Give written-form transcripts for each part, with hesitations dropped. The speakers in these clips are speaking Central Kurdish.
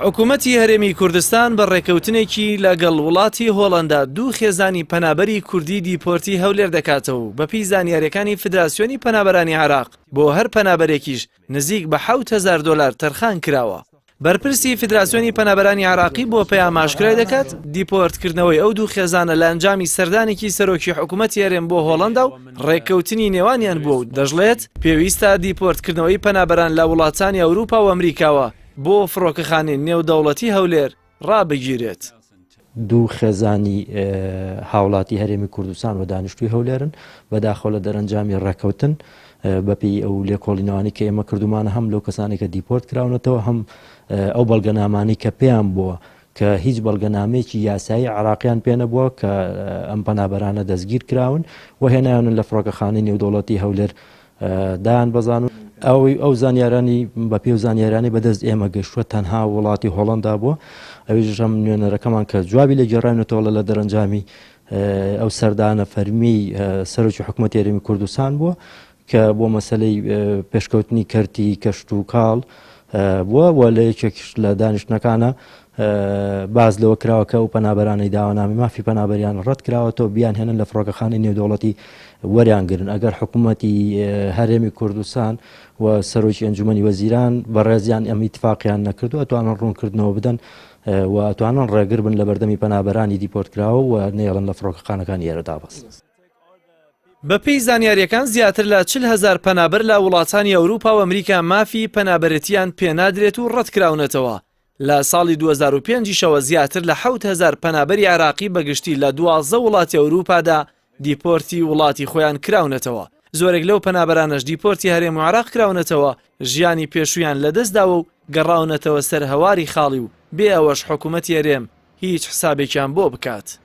حکوومەتی هەرێمی کوردستان بە ڕێکەوتنێکی لەگەڵ وڵاتی هۆڵەندا دوو خێزانی پەنابەری کوردی دیپۆرتی هەولێر دەکاتەوە بەپی زانیاریەکانی فدراسیۆنی پەنابەرانی عێراق بۆ هەر پەنابەرێکیش نزیک بە 7,000 دلار تەرخان کراوە. بەرپرسی فدراسیۆنی پەنابەرانی عێراقی بۆ پەیام ئاشکرای دەکات دیپۆرتکردنەوەی ئەو دوو خێزانە لە ئەنجامی سەردانێکی سەرۆکی حکوومەتی هەرێم بۆ هۆڵەندا و ڕێکەوتنی نێوانیان بووە و دەژڵێت پێویستە دیپۆرتکردنەوەی پەنابەران لە وڵاتانی ئەوروپا و ئەمریکاوە بۆ فڕۆکەخانەی نێودەوڵەتی هەولێر ڕابگیرێت. دوو خێزانی هاوڵاتی هەرێمی کوردستان و دانیشتووی هەولێرن بەداخەوە لە دەرەنجامی ڕێکەوتن بەپێی ئەو لێکۆڵینەوانی کە ئێمە کردومانە هەم لەو کەسانی کە دیپۆرت کراونەتەوە هەم ئەو بەڵگەنامانی کە پێیان بووە کە هیچ بەڵگەنامەیەکی یاسایی عێراقیان پێ نەبووە کە ئەم پەنابەرانە دەستگیر کراون و هێنایانن لە فڕۆکەخانەی نێودەوڵەتی هەولێر دایان بەزان و ئەو زانیارانی بەپێ و زانیارانی بەدەست ئێمە گەشتووە تەنها وڵاتی هۆڵەندا بووە. ئەویش ئەم نوێنەرەکەمان کە جوابی لە گێڕاینەوە لە دەرەنجامی ئەو سەردانە فەرمی سەرۆکی حکوومەتی هەرێمی کوردستان بووە کە بۆ مەسەلەی پێشکەوتنی کەرتی کەشت و کاڵ بووە و لە یەکێکش لە دانیشتنەکانە باز لەوە کراوە کە ئەو پەنابەرانی داوانامی مافی پەنابەریان ڕەت کراوەتەوە بیان هێنن لە فڕۆکەخانەی نێودەوڵەتی وەریانگرن. ئەگەر حکوومەتی هەرێمی کوردستان و سەرۆکی ئەنجومەنی وەزیران بەڕێزیان ئەم ئیتفاقیان نەکردو ئەتوانن ڕوونکردنەوە بدەن و ئەتوانن ڕێگر بن لە بەردەمی پەنابەرانی دیپۆرتکراوە و نێڵن لە فڕۆکەخانەکانی ئێرەدا بەست. بەپێی زانیاریەکان زیاتر لە 40,000 پەنابەر لە وڵاتانی ئەوروپا و ئەمریکا مافی پەنابەرەتیان پێنادرێت و ڕەتکراونەتەوە. لە ساڵی 2005شەوە زیاتر لە 7,000 پەنابەری عێراقی بەگشتی لە 12 وڵاتی ئەوروپادا دیپۆرتی وڵاتی خۆیان کراونەتەوە. زۆرێک لەو پەنابەرانەش دیپۆرتی هەرێم و عێراق کراونەتەوە ژیانی پێشویان لەدەستداوە و گەڕاونەتەوە سەر هەواری خاڵی و بێ ئەوەش حکوومەتی هەرێم هیچ حسابێکیان بۆ بکات.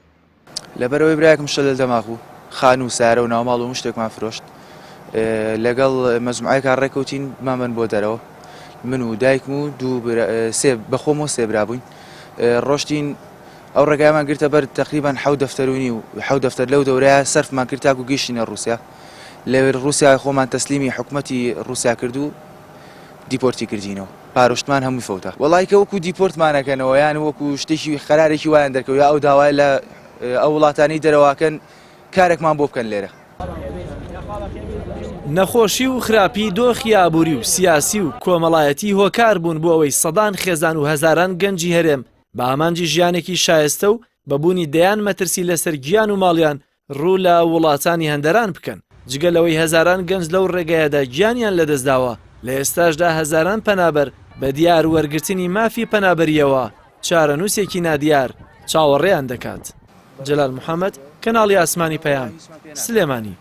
لەبەرەوەی برایەکم شە لە دەماغ بوو خان و سارە و ناوماڵ و شتێکمان فرۆشت لەگەڵ مەجموعەیەکە ڕێکەوتین مامەن بۆ دەرەوە من و دایکم و بەخۆمەوە سێ برابووین ڕۆشتین ئەو ڕێگایمان گرتە بەر تقریبان 7 دەفتەرونی و 7 دەفتەر لەو دەورەیە سەرفمان کرد تاکو گەیشتینە ڕووسیا لەوێ ڕووسیا خۆمان تەسلیمی حکوومەتی ڕووسیا کرد و دیپۆرتی کردینەوە پاڕۆشتمان هەمووی فەوتە وەڵای کە وەکو دیپۆرتمانەکەنەوە یان وەکو شتێکی خەرارێکی وایان دەرکەوت یا ئەو داوای لە ئەو وڵاتانی دەرەوەکەن کارێکمان بۆ بکەن لێرە. نەخۆشی و خراپی دۆخی ئابووری و سیاسی و کۆمەڵایەتی هۆکار بوون بۆ ئەوەی سەدان خێزان و هەزاران گەنجی هەرێم بە ئامانجی ژیانێکی شایستە و بەبوونی دەیان مەترسی لەسەر گیان و ماڵیان ڕوو لە وڵاتانی هەندەران بکەن. جگەلەوەی هەزاران گەنج لەو ڕێگایەدا گیانیان لەدەستداوە لە ئێستاشدا هەزاران پەنابەر بە دیار وەرگرتنی مافی پەنابەریەوە چارەنووسێکی نادیار چاوەڕێیان دەکات. جەلال محەممەد کەناڵی ئاسمانی پەیام سلێمانی.